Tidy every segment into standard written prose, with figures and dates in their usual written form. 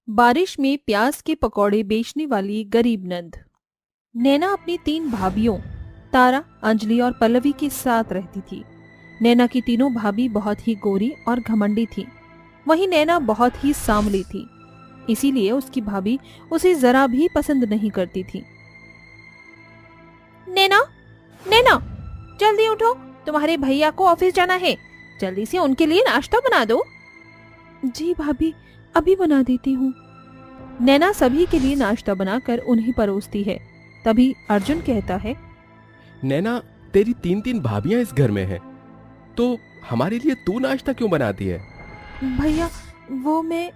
बारिश में प्याज के पकौड़े बेचने वाली गरीब नंद। नैना अपनी 3 भाभियों तारा, अंजलि और पल्लवी के साथ रहती थी। नैना की तीनों भाभी बहुत ही गोरी और घमंडी थी। वहीं नैना बहुत ही सांवली थी, इसीलिए उसकी भाभी उसे जरा भी पसंद नहीं करती थी। नैना, नैना, जल्दी उठो, तुम्हारे भैया को ऑफिस जाना है। जल्दी से उनके लिए नाश्ता बना दो। जी भाभी, अभी बना देती हूँ। नैना सभी के लिए नाश्ता बनाकर उन्हें परोसती है। तभी अर्जुन कहता है, नैना, तेरी 3 भाभियां इस घर में हैं, तो हमारे लिए तू नाश्ता क्यों बनाती है? भैया वो मैं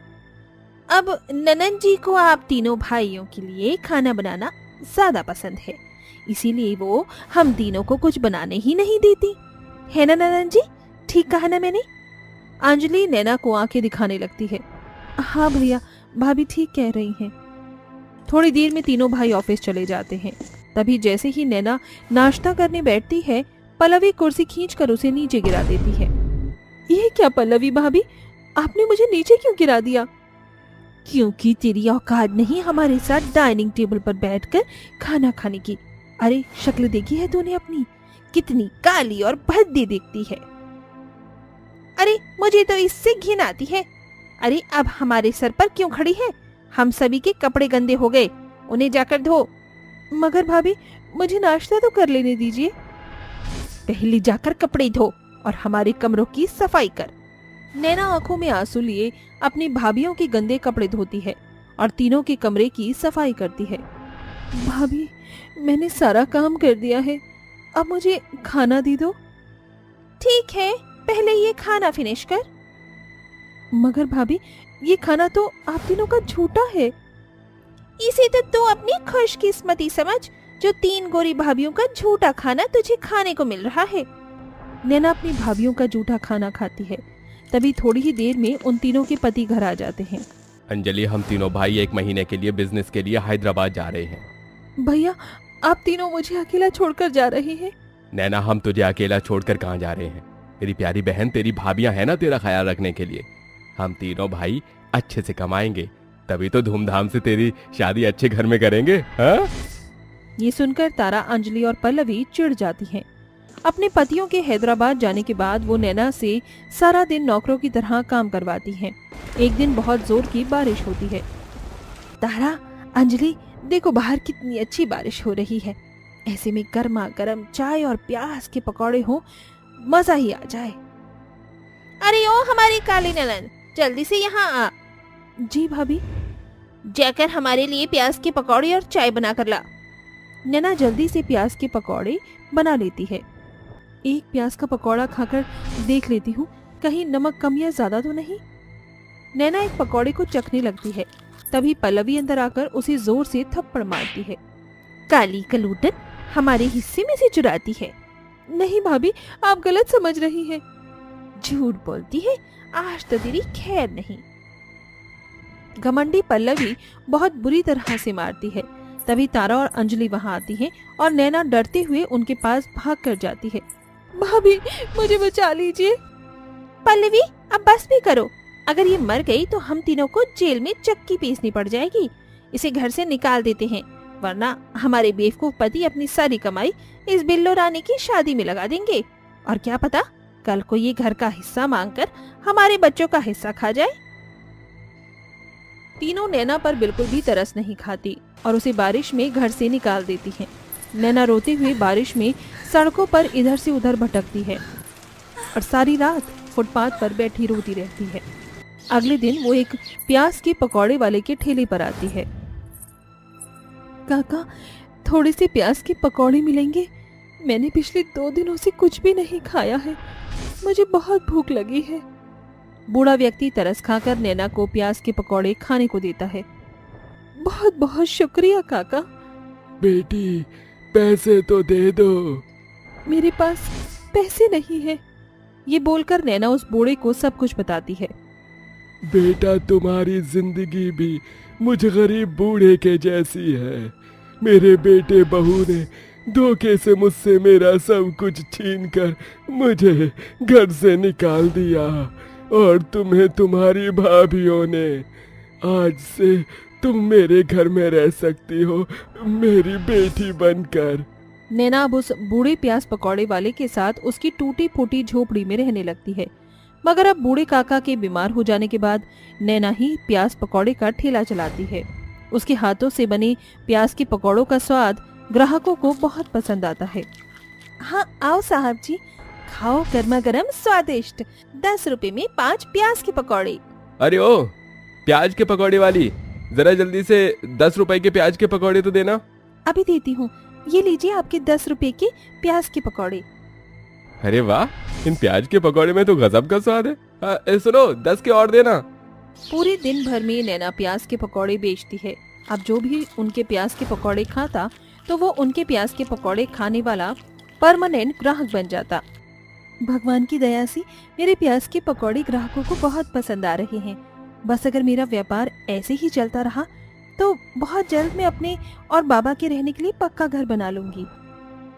अब ननन जी को आप तीनों भाइयों के लिए खाना बनाना ज्यादा पसंद है, इसीलिए वो हम तीनों को कुछ बनाने ही नहीं देती है ना ननन जी? ठीक कहा ना मैंने? अंजलि नैना को आंखें दिखाने लगती है। हाँ भैया, भाभी ठीक कह रही हैं। थोड़ी देर में तीनों भाई ऑफिस चले जाते हैं। तभी जैसे ही नैना नाश्ता करने बैठती है, पल्लवी कुर्सी खींचकर उसे नीचे गिरा देती है। ये क्या पल्लवी भाभी, आपने मुझे नीचे क्यों गिरा दिया? क्योंकि तेरी औकात नहीं हमारे साथ डाइनिंग टेबल पर बैठकर खाना खाने की। अरे शक्ल देखी है तूने अपनी, कितनी काली और भद्दी दिखती है। अरे मुझे तो इससे घिन आती है। अरे अब हमारे सर पर क्यों खड़ी है? हम सभी के कपड़े गंदे हो गए, उन्हें जाकर धो। मगर भाभी, मुझे नाश्ता तो कर लेने दीजिए। पहले जाकर कपड़े धो और हमारे कमरों की सफाई कर। नैना आंखों में आंसू लिए अपनी भाभियों के गंदे कपड़े धोती है और तीनों के कमरे की सफाई करती है। भाभी, मैंने सारा काम कर दिया है, अब मुझे खाना दे दो। ठीक है, पहले ये खाना फिनिश कर। मगर भाभी, ये खाना तो आप तीनों का झूठा है। इसे तो तू अपनी खुशकिस्मती समझ, जो 3 गोरी भाभियों का झूठा खाना तुझे खाने को मिल रहा है। नैना अपनी भाभियों का झूठा खाना खाती है। तभी थोड़ी ही देर में उन तीनों के पति घर आ जाते हैं। अंजलि, हम तीनों भाई 1 महीने के लिए बिजनेस के लिए हैदराबाद जा रहे हैं। भैया, आप तीनों मुझे अकेला छोड़कर जा रहे हैं? नैना, हम तुझे अकेला छोड़कर कहाँ जा रहे हैं? मेरी प्यारी बहन, तेरी भाभियां हैं ना तेरा ख्याल रखने के लिए। हम तीनों भाई अच्छे से कमाएंगे, तभी तो धूमधाम से तेरी शादी अच्छे घर में करेंगे। हाँ? ये सुनकर तारा, अंजलि और पल्लवी चिढ़ जाती हैं। अपने पतियों के हैदराबाद जाने के बाद वो नैना से सारा दिन नौकरों की तरह काम करवाती हैं। एक दिन बहुत जोर की बारिश होती है। तारा, अंजलि, देखो बाहर कितनी अच्छी बारिश हो रही है। ऐसे में गर्मा गर्म चाय और प्याज के पकौड़े हो, मजा ही आ जाए। अरे ओ हमारी काली नलन, जल्दी से यहाँ आ। जी भाभी। जाकर हमारे लिए प्याज के पकौड़े और चाय बना कर ला। नैना जल्दी से प्याज के पकौड़े बना लेती है। एक प्याज का पकौड़ा खाकर देख लेती हूँ, कहीं नमक कम या ज्यादा तो नहीं। नैना एक पकौड़े को चखने लगती है। तभी पल्लवी अंदर आकर उसे जोर से थप्पड़ मारती है। काली कलूटन, हमारे हिस्से में से चुराती है। नहीं भाभी, आप गलत समझ रही हैं। झूठ बोलती है, आज तो तेरी खैर नहीं। घमंडी पल्लवी बहुत बुरी तरह से मारती है। तभी तारा और अंजलि वहां आती हैं और नैना डरते हुए उनके पास भाग कर जाती है। भाभी, मुझे बचा लीजिए। पल्लवी, अब बस भी करो। अगर ये मर गई तो हम तीनों को जेल में चक्की पीसनी पड़ जाएगी। इसे घर से निकाल देते हैं, वरना हमारे बेवकूफ पति अपनी सारी कमाई इस बिल्लो रानी की शादी में लगा देंगे। और क्या पता, कल को ये घर का हिस्सा मांगकर हमारे बच्चों का हिस्सा खा जाए। तीनों नैना पर बिल्कुल भी तरस नहीं खाती और उसे बारिश में घर से निकाल देती हैं। नैना रोते हुए बारिश में सड़कों पर इधर से उधर भटकती है और सारी रात फुटपाथ पर बैठी रोती रहती है। अगले दिन वो एक प्याज के पकौड़े वाले के ठेले पर आती है। काका, थोड़े से प्याज के पकौड़े मिलेंगे? मैंने पिछले 2 दिनों से कुछ भी नहीं खाया है, मुझे बहुत भूख लगी है। बूढ़ा व्यक्ति तरस खाकर नैना को प्याज के पकौड़े खाने को देता है। बहुत बहुत शुक्रिया काका। बेटी, पैसे तो दे दो। मेरे पास पैसे नहीं है। ये बोलकर नैना उस बूढ़े को सब कुछ बताती है। बेटा, तुम्हारी जिंदगी भी मुझ गरीब बूढ़े के जैसी है। मेरे बेटे बहू ने धोखे से मुझसे मेरा सब कुछ छीनकर मुझे घर से निकाल दिया और तुम्हें तुम्हारी भाभियों ने आज से तुम मेरे घर में रह सकती हो, मेरी बेटी बनकर। नैना अब उस बूढ़े प्याज पकौड़े वाले के साथ उसकी टूटी फूटी झोपड़ी में रहने लगती है। मगर अब बूढ़े काका के बीमार हो जाने के बाद नैना ही प्याज पकौड़े का ठेला चलाती है। उसके हाथों से बने प्याज के पकौड़ों का स्वाद ग्राहकों को बहुत पसंद आता है। हाँ आओ साहब जी, खाओ गर्मा गर्म स्वादिष्ट 10 रुपए में 5 प्याज के पकौड़े। अरे ओ प्याज के पकौड़े वाली, जरा जल्दी से 10 रुपए के प्याज के पकौड़े तो देना। अभी देती हूँ, ये लीजिए आपके 10 रुपए के प्याज के पकौड़े। अरे वाह, इन प्याज के पकौड़े में तो गजब का स्वाद है। सुनो 10 के और देना। पूरे दिन भर में नैना प्याज के पकौड़े बेचती है। अब जो भी उनके प्याज के पकौड़े खाता तो वो उनके प्याज के पकौड़े खाने वाला परमानेंट ग्राहक बन जाता। भगवान की दया से मेरे प्याज के पकौड़े ग्राहकों को बहुत पसंद आ रहे हैं। बस अगर मेरा व्यापार ऐसे ही चलता रहा तो बहुत जल्द मैं अपने और बाबा के रहने के लिए पक्का घर बना लूंगी।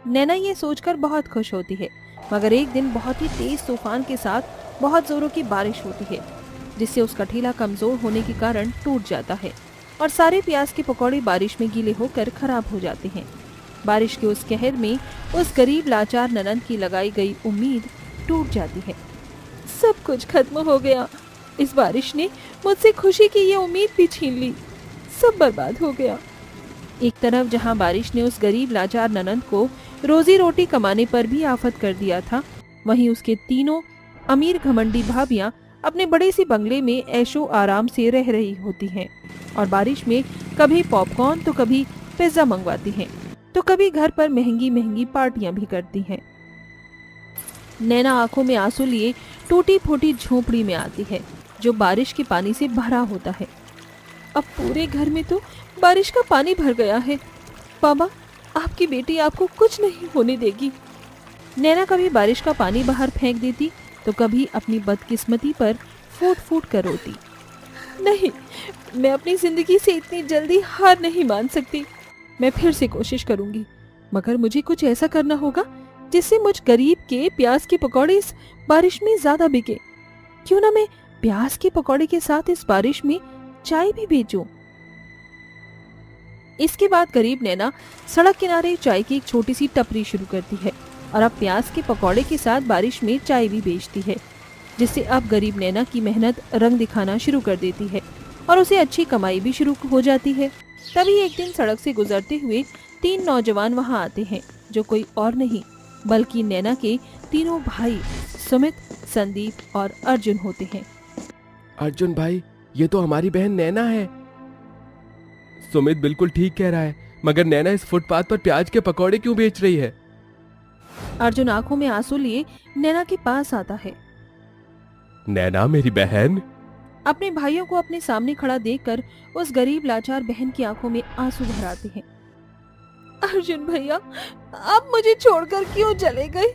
नैना ये सोचकर बहुत खुश होती है। मगर एक दिन बहुत ही तेज तूफान के साथ बहुत जोरों की बारिश होती है, जिससे उसका ठेला कमजोर होने के कारण टूट जाता है और सारे प्याज के पकौड़े बारिश में गीले होकर खराब हो जाते हैं। बारिश के उस कहर में उस गरीब लाचार ननंद की लगाई गई उम्मीद टूट जाती है। सब कुछ खत्म हो गया। इस बारिश ने मुझसे खुशी की ये उम्मीद भी छीन ली। सब बर्बाद हो गया। एक तरफ जहां बारिश ने उस गरीब लाचार ननंद को रोजी रोटी कमाने पर भी आफत कर दिया था, वहीं उसके तीनों अमीर घमंडी भाभियां अपने बड़े से बंगले में ऐशो आराम से रह रही होती हैं और बारिश में कभी पॉपकॉर्न तो कभी पिज्जा मंगवाती हैं, तो कभी घर पर महंगी महंगी पार्टियां भी करती हैं। नैना आंखों में आंसू लिए टूटी फूटी झोपड़ी में आती है, जो बारिश के पानी से भरा होता है। अब पूरे घर में तो बारिश का पानी भर गया है। बाबा, आपकी बेटी आपको कुछ नहीं होने देगी। नैना कभी बारिश का पानी बाहर फेंक देती तो कभी अपनी बदकिस्मती पर फूट फूट कर रोती। नहीं, मैं अपनी जिंदगी से इतनी जल्दी हार नहीं मान सकती। मैं फिर से कोशिश करूंगी, मगर मुझे कुछ ऐसा करना होगा जिससे मुझ गरीब के प्याज के पकौड़े इस बारिश में ज्यादा बिके। क्यों ना मैं प्याज के पकौड़े के साथ इस बारिश में चाय भी बेचूं। इसके बाद गरीब नैना सड़क किनारे चाय की एक छोटी सी टपरी शुरू करती है और अब प्याज के पकौड़े के साथ बारिश में चाय भी बेचती है, जिससे अब गरीब नैना की मेहनत रंग दिखाना शुरू कर देती है और उसे अच्छी कमाई भी शुरू हो जाती है। तभी एक दिन सड़क से गुजरते हुए 3 नौजवान वहां आते हैं, जो कोई और नहीं बल्कि नैना के तीनों भाई सुमित, संदीप और अर्जुन होते हैं। अर्जुन भाई, ये तो हमारी बहन नैना है। सुमित बिल्कुल ठीक कह रहा है, मगर नैना इस फुटपाथ पर प्याज के पकौड़े क्यों बेच रही है? अर्जुन आंखों में आंसू लिए नैना के पास आता है। नैना मेरी बहन। अपने भाइयों को अपने सामने खड़ा देखकर उस गरीब लाचार बहन की आंखों में आंसू भर आते हैं। अर्जुन भैया, आप मुझे छोड़कर क्यों चले गए?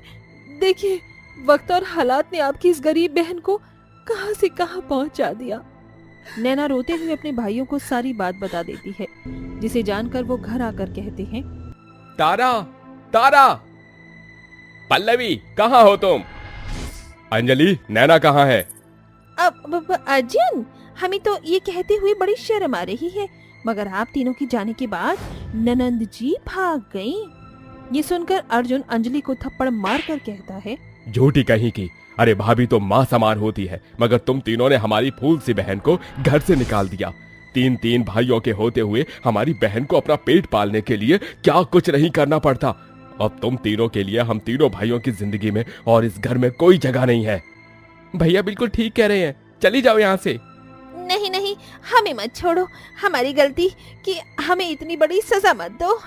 देखिए, वक्त और हालात ने आपकी इस गरीब बहन को कहां से कहां पहुंचा दिया। नैना रोते हुए अपने भाइयों को सारी बात बता देती है, जिसे जानकर वो घर आकर कहते हैं, तारा, तारा, पल्लवी, कहाँ हो तुम? अंजलि, नैना कहाँ है? अब अर्जुन, हमें तो ये कहते हुए बड़ी शर्म आ रही है, मगर आप तीनों की जाने के बाद ननंद जी भाग गईं। ये सुनकर अर्जुन अंजलि को थप्पड़ मारकर कहता है, झूठी कहीं की। अरे भाभी तो माँ समान होती है, मगर तुम तीनों ने हमारी फूल सी बहन को घर से निकाल दिया। 3 भाइयों के होते हुए हमारी बहन को अपना पेट पालने के लिए क्या कुछ नहीं करना पड़ता। अब तुम तीनों के लिए हम तीनों भाइयों की जिंदगी में और इस घर में कोई जगह नहीं है। भैया बिल्कुल ठीक कह रहे हैं, चली जाओ यहाँ से। नहीं नहीं, हमें मत छोड़ो, हमारी गलती कि हमें इतनी बड़ी सजा मत दो।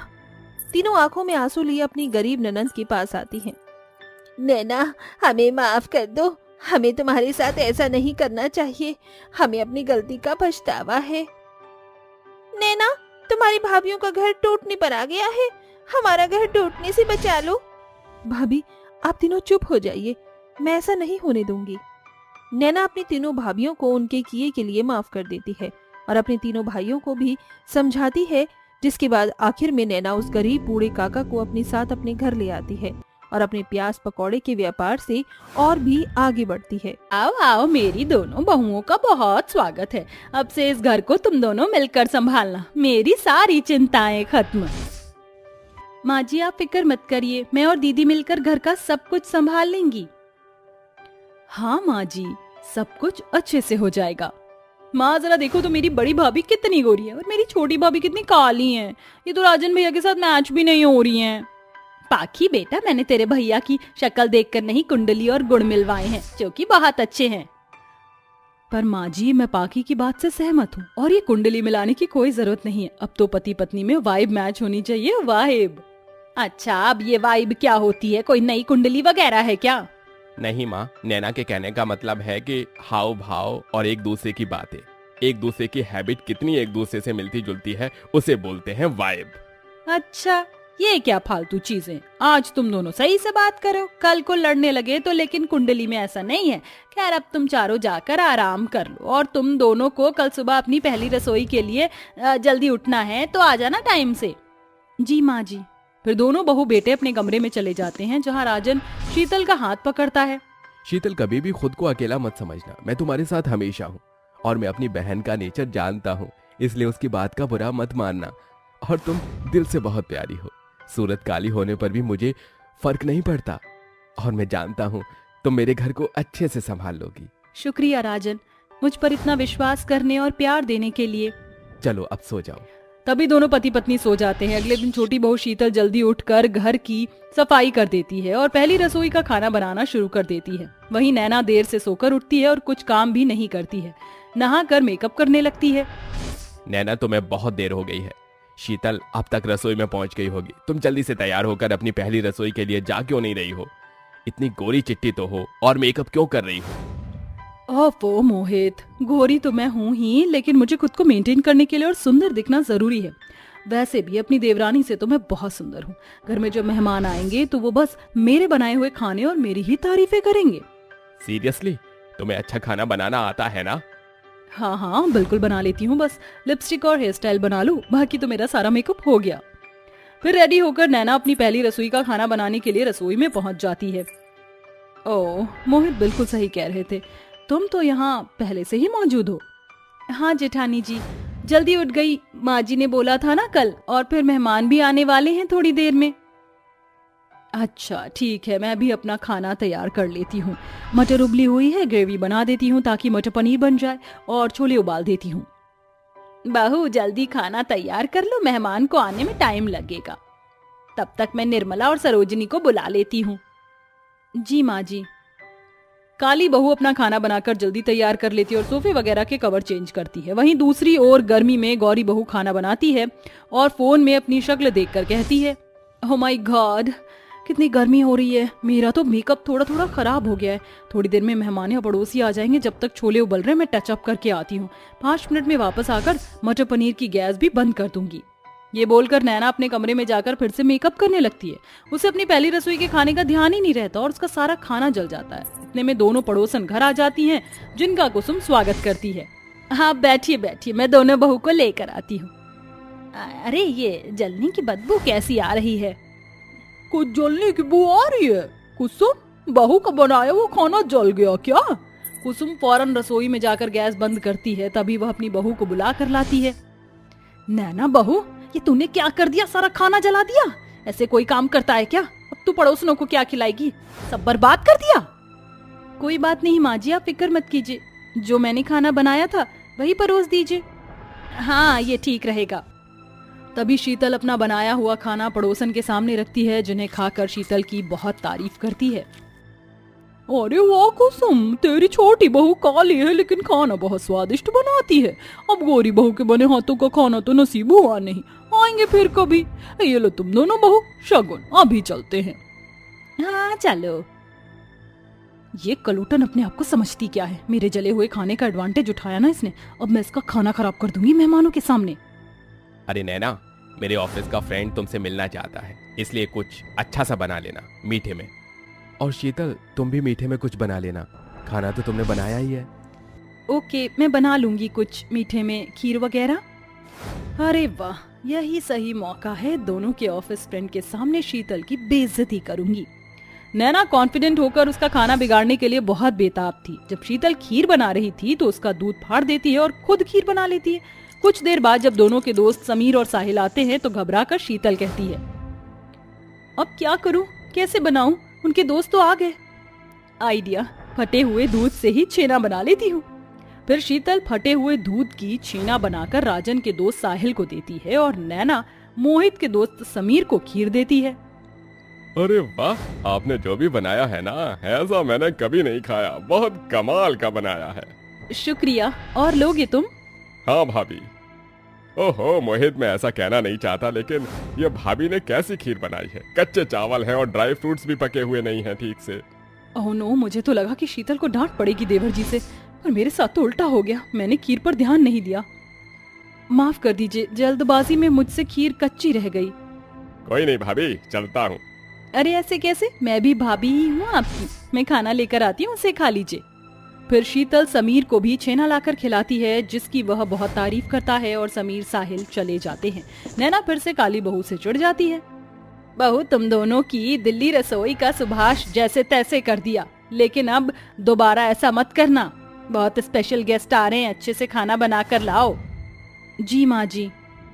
तीनों आंखों में आंसू लिए अपनी गरीब ननंद के पास आती हैं। नैना, हमें माफ कर दो, हमें तुम्हारे साथ ऐसा नहीं करना चाहिए, हमें अपनी गलती का पछतावा है। नैना, तुम्हारी भाभियों का घर टूटने पर आ गया है, हमारा घर टूटने से बचा लो। भाभी, आप तीनों चुप हो जाइए, मैं ऐसा नहीं होने दूंगी। नैना अपनी तीनों भाभियों को उनके किए के लिए माफ कर देती है और अपने तीनों भाइयों को भी समझाती है, जिसके बाद आखिर में नैना उस गरीब बूढ़े काका को अपने साथ अपने घर ले आती है और अपने प्याज पकौड़े के व्यापार से और भी आगे बढ़ती है। आओ आओ, मेरी दोनों बहुओं का बहुत स्वागत है। अब से इस घर को तुम दोनों मिलकर संभालना, मेरी सारी चिंताएं खत्म। माँ जी आप फिक्र मत करिए, मैं और दीदी मिलकर घर का सब कुछ संभाल लेंगी। हाँ माँ जी, सब कुछ अच्छे से हो जाएगा। माँ जरा देखो तो मेरी बड़ी भाभी कितनी गोरी है और मेरी छोटी भाभी कितनी काली है। ये तो राजन भैया के साथ मैच भी नहीं हो रही हैं। पाखी बेटा, मैंने तेरे भैया की शक्ल देखकर नहीं कुंडली और गुण मिलवाए हैं, जो कि बहुत अच्छे हैं। पर माँ जी मैं पाखी की बात से सहमत हूँ और ये कुंडली मिलाने की कोई जरूरत नहीं है। अब तो पति पत्नी में वाइब मैच होनी चाहिए, वाइब। अच्छा, अब ये वाइब क्या होती है? कोई नई कुंडली वगैरह है क्या? नहीं माँ, नैना के कहने का मतलब है कि हाव भाव और एक दूसरे की बातें, एक दूसरे की हैबिट कितनी एक दूसरे से मिलती जुलती है, उसे बोलते हैं वाइब। अच्छा, ये क्या फालतू चीजें। आज तुम दोनों सही से बात करो, कल को लड़ने लगे तो। लेकिन कुंडली में ऐसा नहीं है। खैर अब तुम चारों जाकर आराम कर लो और तुम दोनों को कल सुबह अपनी पहली रसोई के लिए जल्दी उठना है, तो आ जाना टाइम से। जी माँ जी। फिर दोनों बहू बेटे अपने कमरे में चले जाते हैं, जहाँ राजन शीतल का हाथ पकड़ता है। शीतल, कभी भी खुद को अकेला मत समझना, मैं तुम्हारे साथ हमेशा हूँ और मैं अपनी बहन का नेचर जानता हूँ, इसलिए उसकी बात का बुरा मत मानना। और तुम दिल से बहुत प्यारी हो, सूरत काली होने पर भी मुझे फर्क नहीं पड़ता और मैं जानता हूँ तुम मेरे घर को अच्छे से संभाल लोगी। शुक्रिया राजन, मुझ पर इतना विश्वास करने और प्यार देने के लिए। चलो अब सो जाओ। तभी दोनों पति पत्नी सो जाते हैं। अगले दिन छोटी बहू शीतल जल्दी उठकर घर की सफाई कर देती है और पहली रसोई का खाना बनाना शुरू कर देती है। वहीं नैना देर से सोकर उठती है और कुछ काम भी नहीं करती है, नहाकर मेकअप करने लगती है। नैना, तुम्हें बहुत देर हो गई है। शीतल अब तक रसोई में पहुंच गई होगी। तुम जल्दी से तैयार होकर अपनी पहली रसोई के लिए जा क्यों नहीं रही हो? इतनी गोरी चिट्टी तो हो और मेकअप क्यों कर रही हो? ओफो मोहित, गोरी तो मैं हूँ ही, लेकिन मुझे खुद को मेंटेन करने के लिए और सुंदर दिखना जरूरी है। वैसे भी अपनी देवरानी से तो मैं बहुत सुंदर हूँ। घर में जब मेहमान आएंगे तो वो बस मेरे बनाए हुए खाने और मेरी ही तारीफें करेंगे। सीरियसली? तुम्हें अच्छा खाना बनाना आता है ना? हाँ हाँ बिल्कुल बना लेती हूँ, बस लिपस्टिक और हेयर स्टाइल बना लूं, बाकी तो मेरा सारा मेकअप हो गया। फिर रेडी होकर नैना अपनी पहली रसोई का खाना बनाने के लिए रसोई में पहुंच जाती है। ओह, मोहित बिल्कुल सही कह रहे थे, तुम तो यहाँ पहले से ही मौजूद हो। हाँ जेठानी जी, जल्दी उठ गई, माँ जी ने बोला था ना कल, और फिर मेहमान भी आने वाले हैं थोड़ी देर में। अच्छा ठीक है, मैं भी अपना खाना तैयार कर लेती हूँ। मटर उबली हुई है, ग्रेवी बना देती हूँ ताकि मटर पनीर बन जाए, और छोले उबाल देती हूँ। बहू जल्दी खाना तैयार कर लो, मेहमान को आने में टाइम लगेगा। तब तक मैं निर्मला और सरोजिनी को बुला लेती हूँ। जी माँ जी। काली बहू अपना खाना बनाकर जल्दी तैयार कर लेती है और सोफे वगैरह के कवर चेंज करती है। वहीं दूसरी ओर गर्मी में गौरी बहू खाना बनाती है और फोन में अपनी शक्ल देखकर कहती है, ओह माय गॉड, कितनी गर्मी हो रही है। मेरा तो मेकअप थोड़ा थोड़ा खराब हो गया है। थोड़ी देर में मेहमान या पड़ोसी आ जाएंगे, जब तक छोले उबल रहे मैं टचअप करके आती हूँ। 5 मिनट में वापस आकर मटर पनीर की गैस भी बंद कर दूंगी। ये बोलकर नैना अपने कमरे में जाकर फिर से मेकअप करने लगती है। उसे अपनी पहली रसोई के खाने का ध्यान ही नहीं रहता और उसका सारा खाना जल जाता है। इतने में दोनों पड़ोसन घर आ जाती हैं, जिनका कुसुम स्वागत करती है। हाँ बैठिए बैठिए, मैं दोनों बहू को लेकर आती हूँ। अरे ये जलने की बदबू कैसी आ रही है? कुछ जलने की बू आ रही है? कुसुम, बहू का बनाया वो खाना जल गया क्या? कुसुम फौरन रसोई में जाकर गैस बंद करती है। तभी वह अपनी बहू को बुला कर लाती है। नैना बहू, ये तूने क्या कर दिया? सारा खाना जला दिया। ऐसे कोई काम करता है क्या? अब तू पड़ोसनों को क्या खिलाएगी? सब बर्बाद कर दिया। कोई बात नहीं माँ जी, आप फिक्र मत कीजिए, जो मैंने खाना बनाया था वही परोस दीजिए। हाँ ये ठीक रहेगा। तभी शीतल अपना बनाया हुआ खाना पड़ोसन के सामने रखती है, जिन्हें खाकर शीतल की बहुत तारीफ करती है। अरे वाह कुसुम, तेरी छोटी बहू काली है लेकिन खाना बहुत स्वादिष्ट बनाती है। अब गोरी बहू के बने हाथों का खाना तो नसीब हुआ नहीं, आएंगे फिर कभी। ये लो तुम दोनों बहू, शगुन, अभी चलते हैं। हाँ चलो। ये कलूटन अपने आप को समझती क्या है? मेरे जले हुए खाने का एडवांटेज उठाया ना इसने। अब मैं इसका खाना खराब कर दूंगी मेहमानों के सामने। अरे नैना, मेरे ऑफिस का फ्रेंड तुमसे मिलना चाहता है, इसलिए कुछ अच्छा सा बना लेना मीठे में। और शीतल, तुम भी मीठे में कुछ बना लेना, खाना तो तुमने बनाया ही है। ओके, मैं बना लूंगी कुछ मीठे में, खीर वगैरह। अरे वाह, यही सही मौका है, दोनों के ऑफिस फ्रेंड के सामने शीतल की बेइज्जती करूंगी। नैना कॉन्फिडेंट होकर उसका खाना बिगाड़ने के लिए बहुत बेताब थी। जब शीतल खीर बना रही थी तो उसका दूध फाड़ देती है और खुद खीर बना लेती है। कुछ देर बाद जब दोनों के दोस्त समीर और साहिल आते हैं तो घबराकर शीतल कहती है, अब क्या करूं, कैसे बनाऊं, उनके दोस्त तो आ गए। आइडिया, फटे हुए दूध से ही छेना बना लेती हूँ। फिर शीतल फटे हुए दूध की छेना बनाकर राजन के दोस्त साहिल को देती है और नैना मोहित के दोस्त समीर को खीर देती है। अरे वाह, आपने जो भी बनाया है ना, ऐसा मैंने कभी नहीं खाया। बहुत कमाल का बनाया है। शुक्रिया। और लोगे तुम? हाँ भाभी। ओहो मोहित, मैं ऐसा कहना नहीं चाहता, लेकिन ये भाभी ने कैसी खीर बनाई है। कच्चे चावल हैं और ड्राई फ्रूट्स भी पके हुए नहीं हैं ठीक से। ओह नो, मुझे तो लगा कि शीतल को डांट पड़ेगी देवर जी से, पर मेरे साथ तो उल्टा हो गया। मैंने खीर पर ध्यान नहीं दिया। माफ कर दीजिए, जल्दबाजी में मुझसे खीर कच्ची रह गई। कोई नहीं भाभी, चलता हूँ। अरे ऐसे कैसे, मैं भी भाभी ही हूँ आपकी। मैं खाना लेकर आती हूँ, उसे खा लीजिए। फिर शीतल समीर को भी छेना लाकर खिलाती है, जिसकी वह बहुत तारीफ करता है और समीर साहिल चले जाते हैं। नैना फिर से काली बहू से चिढ़ जाती है। बहू, तुम दोनों की दिल्ली रसोई का सुभाष जैसे तैसे कर दिया, लेकिन अब दोबारा ऐसा मत करना। बहुत स्पेशल गेस्ट आ रहे हैं, अच्छे से खाना बना कर लाओ। जी माँ जी।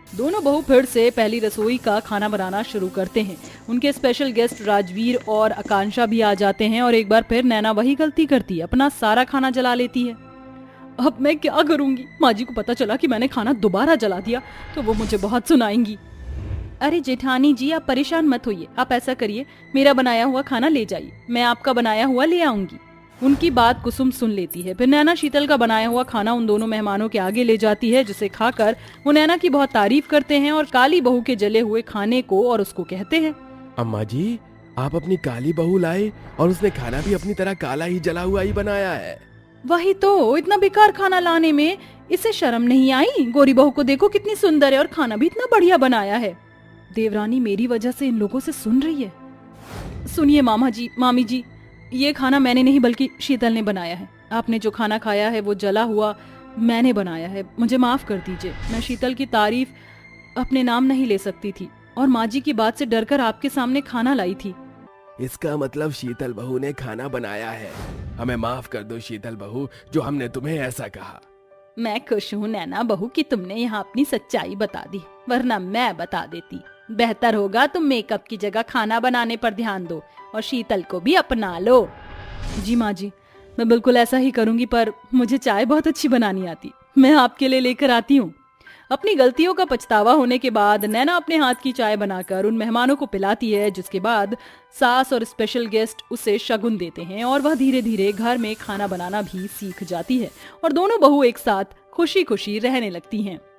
दोनों बहू फिर से पहली रसोई का खाना बनाना शुरू करते हैं। उनके स्पेशल गेस्ट राजवीर और आकांक्षा भी आ जाते हैं और एक बार फिर नैना वही गलती करती है, अपना सारा खाना जला लेती है। अब मैं क्या करूंगी, माँ जी को पता चला कि मैंने खाना दोबारा जला दिया तो वो मुझे बहुत सुनाएंगी। अरे जेठानी जी, आप परेशान मत होइए। आप ऐसा करिए, मेरा बनाया हुआ खाना ले जाइए, मैं आपका बनाया हुआ ले आऊंगी। उनकी बात कुसुम सुन लेती है। फिर नैना शीतल का बनाया हुआ खाना उन दोनों मेहमानों के आगे ले जाती है, जिसे खाकर वो नैना की बहुत तारीफ करते हैं और काली बहू के जले हुए खाने को और उसको कहते हैं, अम्मा जी, आप अपनी काली बहू लाए और उसने खाना भी अपनी तरह काला ही जला हुआ ही बनाया है। वही तो, इतना बेकार खाना लाने में इसे शर्म नहीं आई? गोरी बहू को देखो कितनी सुंदर है और खाना भी इतना बढ़िया बनाया है। देवरानी मेरी वजह से इन लोगों से सुन रही है। सुनिए मामा जी, मामी जी, ये खाना मैंने नहीं बल्कि शीतल ने बनाया है। आपने जो खाना खाया है वो जला हुआ मैंने बनाया है, मुझे माफ कर दीजिए। मैं शीतल की तारीफ अपने नाम नहीं ले सकती थी और माँ जी की बात से डरकर आपके सामने खाना लाई थी। इसका मतलब शीतल बहू ने खाना बनाया है। हमें माफ कर दो शीतल बहू, जो हमने तुम्हें ऐसा कहा। मैं खुश हूँ नैना बहू कि तुमने यहाँ अपनी सच्चाई बता दी, वरना मैं बता देती। बेहतर होगा तुम मेकअप की जगह खाना बनाने पर ध्यान दो और शीतल को भी अपना लो। जी माँ जी, मैं बिल्कुल ऐसा ही करूंगी, पर मुझे चाय बहुत अच्छी बनानी आती, मैं आपके लिए लेकर आती हूँ। अपनी गलतियों का पछतावा होने के बाद नैना अपने हाथ की चाय बनाकर उन मेहमानों को पिलाती है, जिसके बाद सास और स्पेशल गेस्ट उसे शगुन देते हैं और वह धीरे धीरे घर में खाना बनाना भी सीख जाती है और दोनों बहू एक साथ खुशी खुशी रहने लगती हैं।